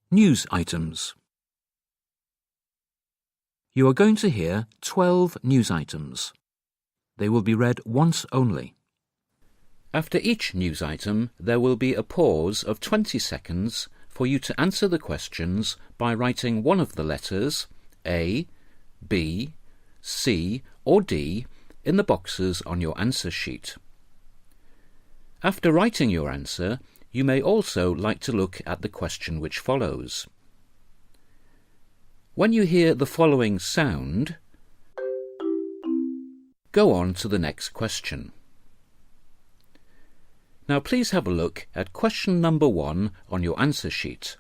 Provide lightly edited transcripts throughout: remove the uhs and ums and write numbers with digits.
News items. You are going to hear 12 news items. They will be read once only. After each news item, there will be a pause of 20 seconds for you to answer the questions by writing one of the letters A, B, C or D in the boxes on your answer sheet. After writing your answer, you may also like to look at the question which follows. When you hear the following sound, go on to the next question. Now please have a look at question number 1 on your answer sheet.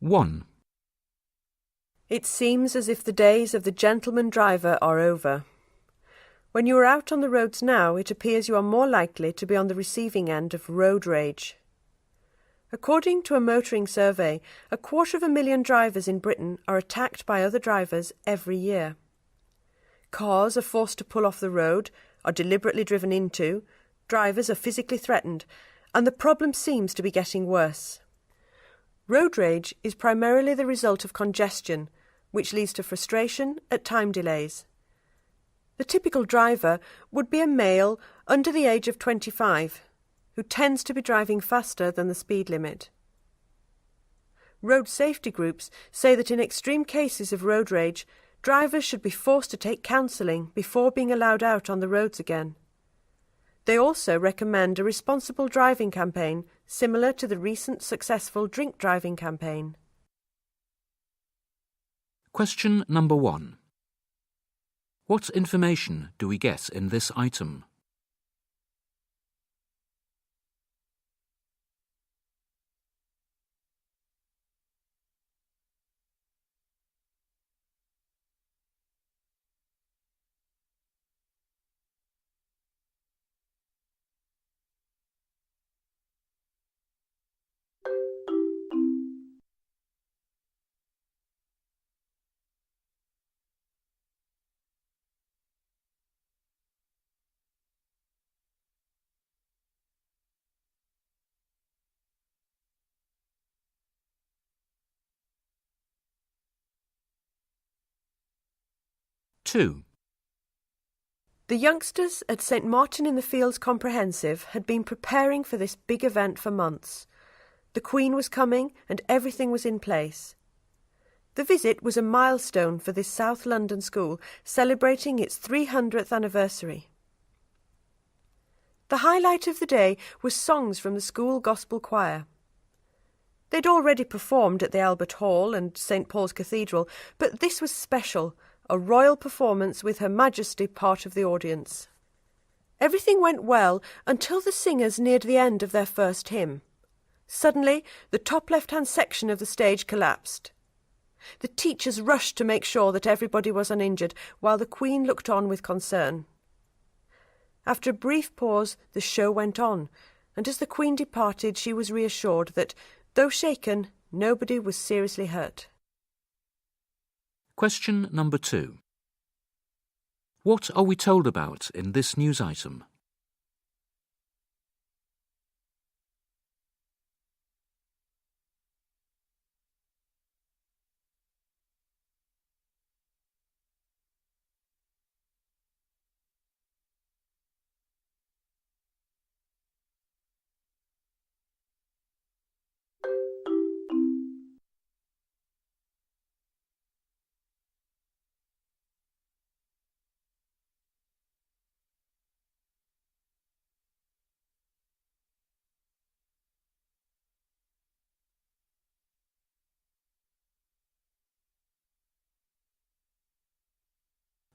One. It seems as if the days of the gentleman driver are over. When you are out on the roads now, it appears you are more likely to be on the receiving end of road rage. According to a motoring survey, 250,000 drivers in Britain are attacked by other drivers every year. Cars are forced to pull off the road, are deliberately driven into, drivers are physically threatened, and the problem seems to be getting worse. Road rage is primarily the result of congestion, which leads to frustration at time delays. The typical driver would be a male under the age of 25, who tends to be driving faster than the speed limit. Road safety groups say that in extreme cases of road rage, drivers should be forced to take counselling before being allowed out on the roads again. They also recommend a responsible driving campaign similar to the recent successful drink driving campaign. Question number 1. What information do we get in this item? Two. The youngsters at St Martin in the Fields Comprehensive had been preparing for this big event for months. The Queen was coming and everything was in place. The visit was a milestone for this South London school, celebrating its 300th anniversary. The highlight of the day was songs from the school gospel choir. They'd already performed at the Albert Hall and St Paul's Cathedral, but this was special, a royal performance with Her Majesty part of the audience. Everything went well until the singers neared the end of their first hymn. Suddenly, the top left-hand section of the stage collapsed. The teachers rushed to make sure that everybody was uninjured, while the Queen looked on with concern. After a brief pause, the show went on, and as the Queen departed, she was reassured that, though shaken, nobody was seriously hurt. Question number 2. What are we told about in this news item?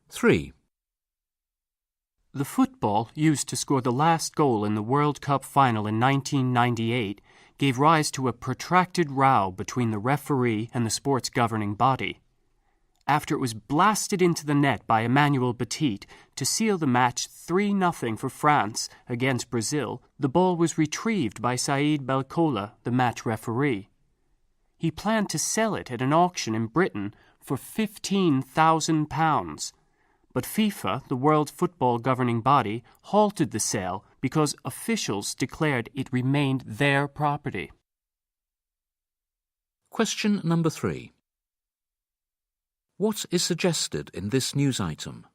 Three. The football used to score the last goal in the World Cup final in 1998 gave rise to a protracted row between the referee and the sport's governing body. After it was blasted into the net by Emmanuel Petit to seal the match 3-0 for France against Brazil, the ball was retrieved by Saïd Belkola, the match referee. He planned to sell it at an auction in Britain for £15,000. But FIFA, the world football governing body, halted the sale because officials declared it remained their property. Question number 3. What is suggested in this news item?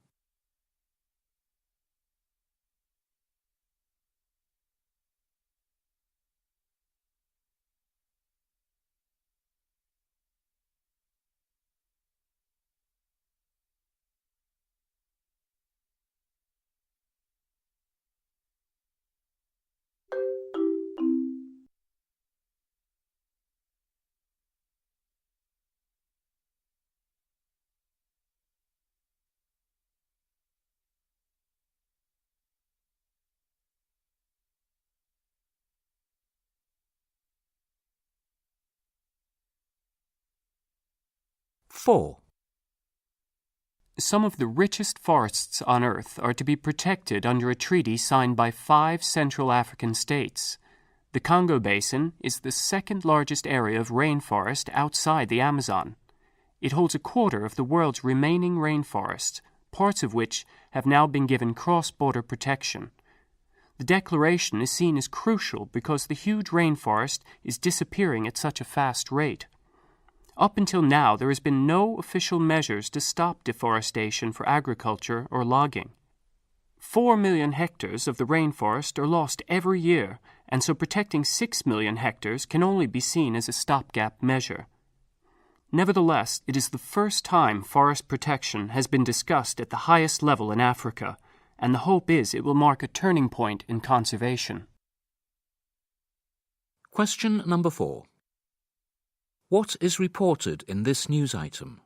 Four. Some of the richest forests on Earth are to be protected under a treaty signed by 5 Central African states. The Congo Basin is the second largest area of rainforest outside the Amazon. It holds a quarter of the world's remaining rainforest, parts of which have now been given cross-border protection. The declaration is seen as crucial because the huge rainforest is disappearing at such a fast rate. Up until now, there has been no official measures to stop deforestation for agriculture or logging. 4 million hectares of the rainforest are lost every year, and so protecting 6 million hectares can only be seen as a stopgap measure. Nevertheless, it is the first time forest protection has been discussed at the highest level in Africa, and the hope is it will mark a turning point in conservation. Question number 4. What is reported in this news item?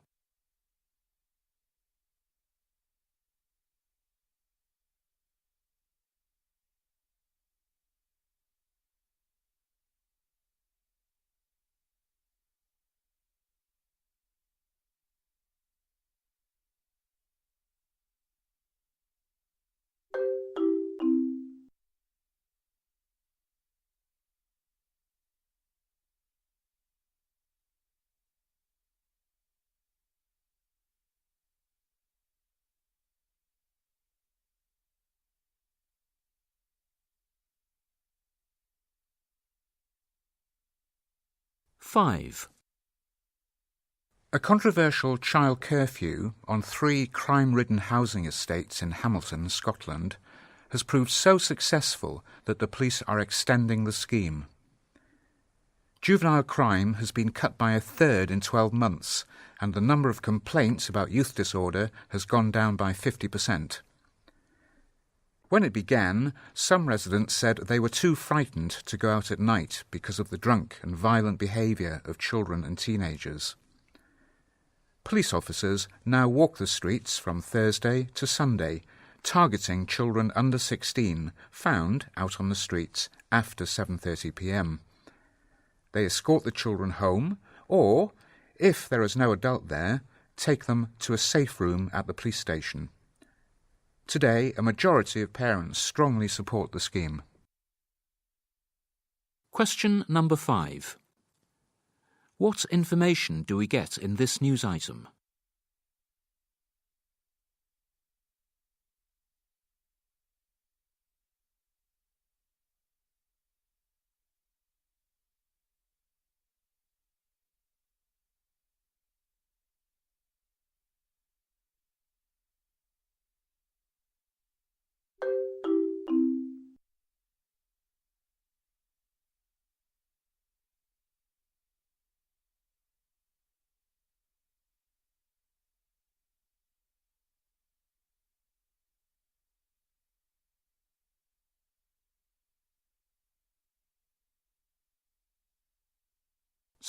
Five. A controversial child curfew on 3 crime-ridden housing estates in Hamilton, Scotland, has proved so successful that the police are extending the scheme. Juvenile crime has been cut by 1/3 in 12 months, and the number of complaints about youth disorder has gone down by 50%. When it began, some residents said they were too frightened to go out at night because of the drunk and violent behaviour of children and teenagers. Police officers now walk the streets from Thursday to Sunday, targeting children under 16 found out on the streets after 7:30 p.m. They escort the children home, or, if there is no adult there, take them to a safe room at the police station. Today, a majority of parents strongly support the scheme. Question number 5. What information do we get in this news item?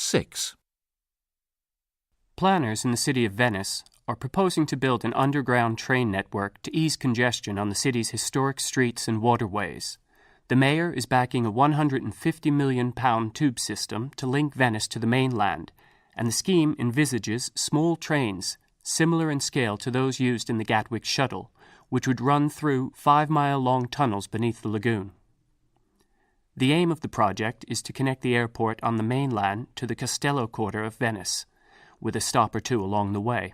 Six. Planners in the city of Venice are proposing to build an underground train network to ease congestion on the city's historic streets and waterways. The mayor is backing a £150 million tube system to link Venice to the mainland, and the scheme envisages small trains, similar in scale to those used in the Gatwick shuttle, which would run through 5-mile-long tunnels beneath the lagoon. The aim of the project is to connect the airport on the mainland to the Castello quarter of Venice, with a stop or two along the way.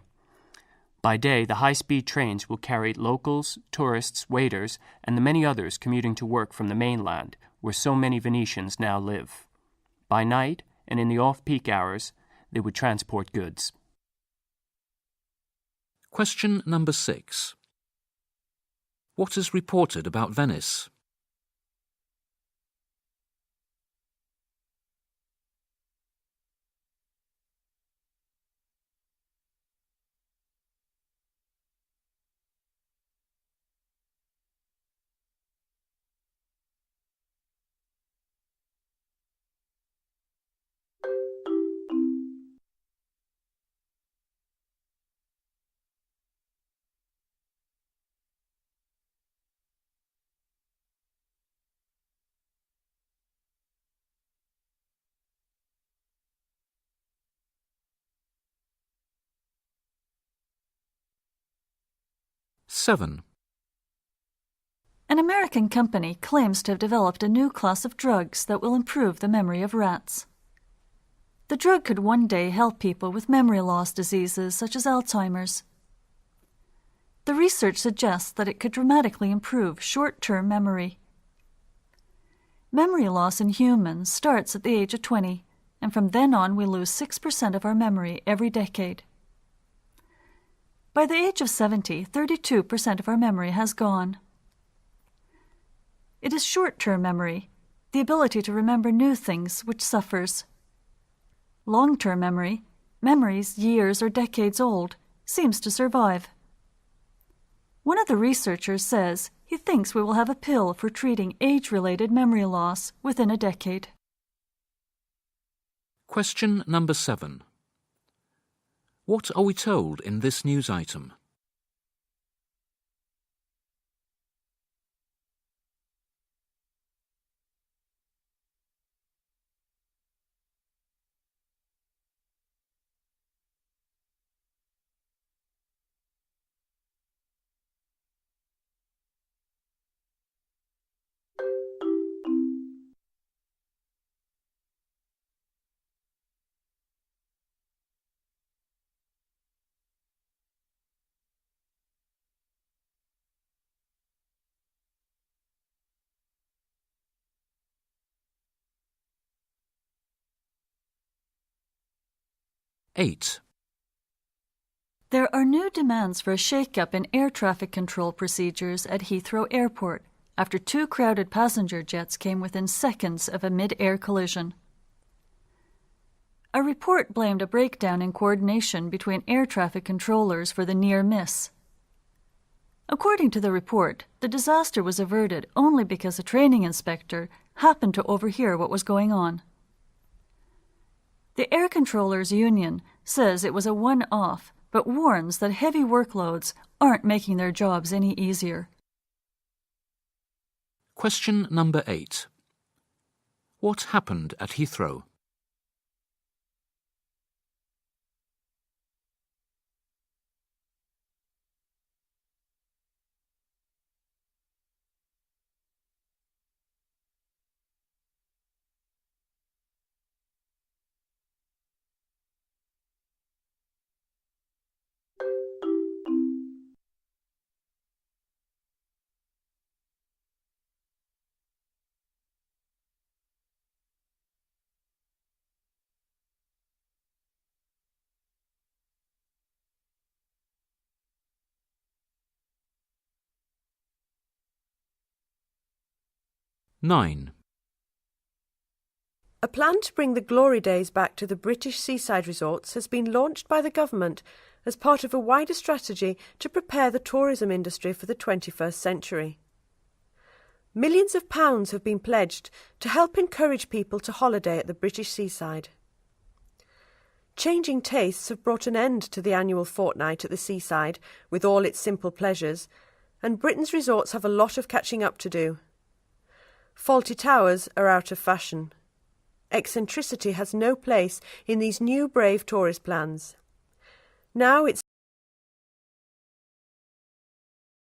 By day, the high-speed trains will carry locals, tourists, waiters, and the many others commuting to work from the mainland, where so many Venetians now live. By night, and in the off-peak hours, they would transport goods. Question number 6. What is reported about Venice? Seven. An American company claims to have developed a new class of drugs that will improve the memory of rats. The drug could one day help people with memory loss diseases such as Alzheimer's. The research suggests that it could dramatically improve short-term memory. Memory loss in humans starts at the age of 20, and from then on we lose 6% of our memory every decade. By the age of 70, 32% of our memory has gone. It is short-term memory, the ability to remember new things, which suffers. Long-term memory, memories years or decades old, seems to survive. One of the researchers says he thinks we will have a pill for treating age-related memory loss within a decade. Question number 7. What are we told in this news item? Eight. There are new demands for a shake-up in air traffic control procedures at Heathrow Airport after 2 crowded passenger jets came within seconds of a mid-air collision. A report blamed a breakdown in coordination between air traffic controllers for the near miss. According to the report, the disaster was averted only because a training inspector happened to overhear what was going on. The Air Controllers Union says it was a one-off, but warns that heavy workloads aren't making their jobs any easier. Question number 8. What happened at Heathrow? Nine. A plan to bring the glory days back to the British seaside resorts has been launched by the government as part of a wider strategy to prepare the tourism industry for the 21st century. Millions of pounds have been pledged to help encourage people to holiday at the British seaside. Changing tastes have brought an end to the annual fortnight at the seaside with all its simple pleasures, and Britain's resorts have a lot of catching up to do. Faulty towers are out of fashion. Eccentricity has no place in these new brave tourist plans. Now it's